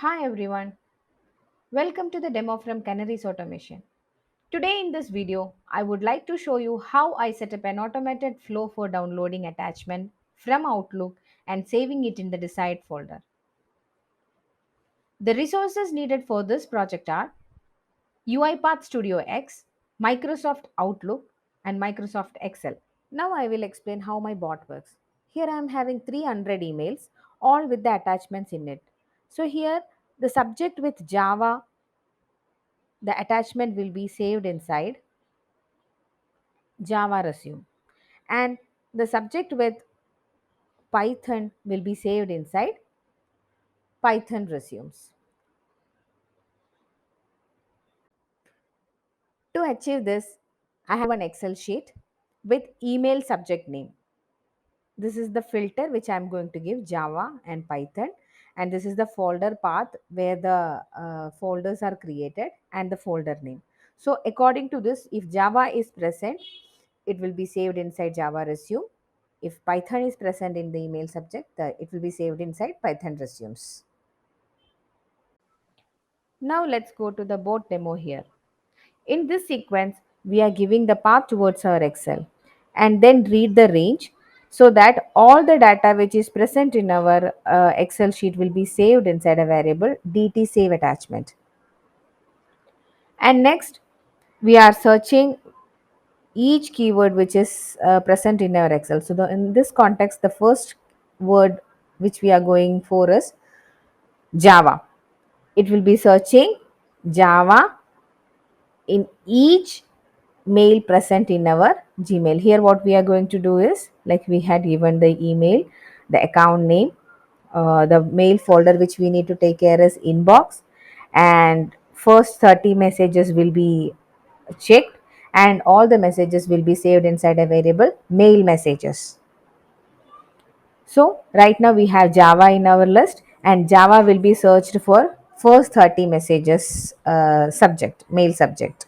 Hi everyone, welcome to the demo from Canarys Automation. Today in this video, I would like to show you how I set up an automated flow for downloading attachment from Outlook and saving it in the desired folder. The resources needed for this project are UiPath Studio X, Microsoft Outlook, and Microsoft Excel. Now I will explain how my bot works. Here I am having 300 emails, all with the attachments in it. So here the subject with Java, the attachment will be saved inside Java resume, and the subject with Python will be saved inside Python resumes. To achieve this, I have an Excel sheet with email subject name. This is the filter which I am going to give Java and Python, and this is the folder path where the folders are created and the folder name. So according to this, if Java is present, it will be saved inside Java resume. If Python is present in the email subject, it will be saved inside Python resumes. Now let's go to the board demo here. In this sequence, we are giving the path towards our Excel and then read the range so that all the data which is present in our Excel sheet will be saved inside a variable dt save attachment. And next, we are searching each keyword which is present in our Excel. So in this context, the first word which we are going for is Java. It will be searching Java in each mail present in our Gmail. Here what we are going to do is, like we had given the email, the account name, the mail folder which we need to take care is inbox, and first 30 messages will be checked and all the messages will be saved inside a variable mail messages. So right now we have Java in our list, and Java will be searched for first 30 messages subject, mail subject.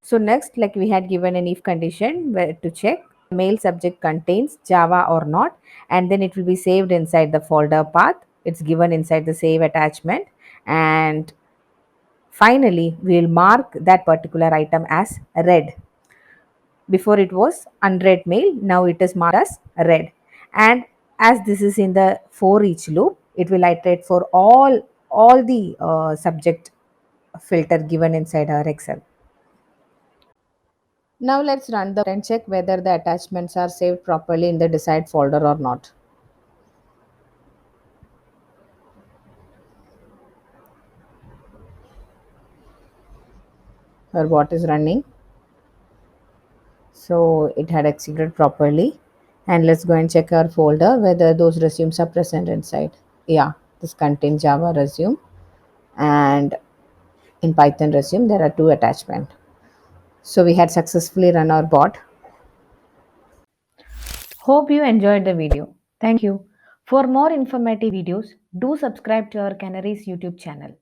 So next, like we had given an if condition where to check mail subject contains Java or not, and then it will be saved inside the folder path. It's given inside the save attachment, and finally we will mark that particular item as red. Before it was unread mail, now it is marked as red. And as this is in the for each loop, it will iterate for all the subject filter given inside our Excel. Now let's run the and check whether the attachments are saved properly in the desired folder or not. Our bot is running. So it had executed properly. And let's go and check our folder whether those resumes are present inside. Yeah, this contains Java resume, and in Python resume there are two attachments. So we had successfully run our bot. Hope you enjoyed the video. Thank you. For more informative videos, do subscribe to our Canarys YouTube channel.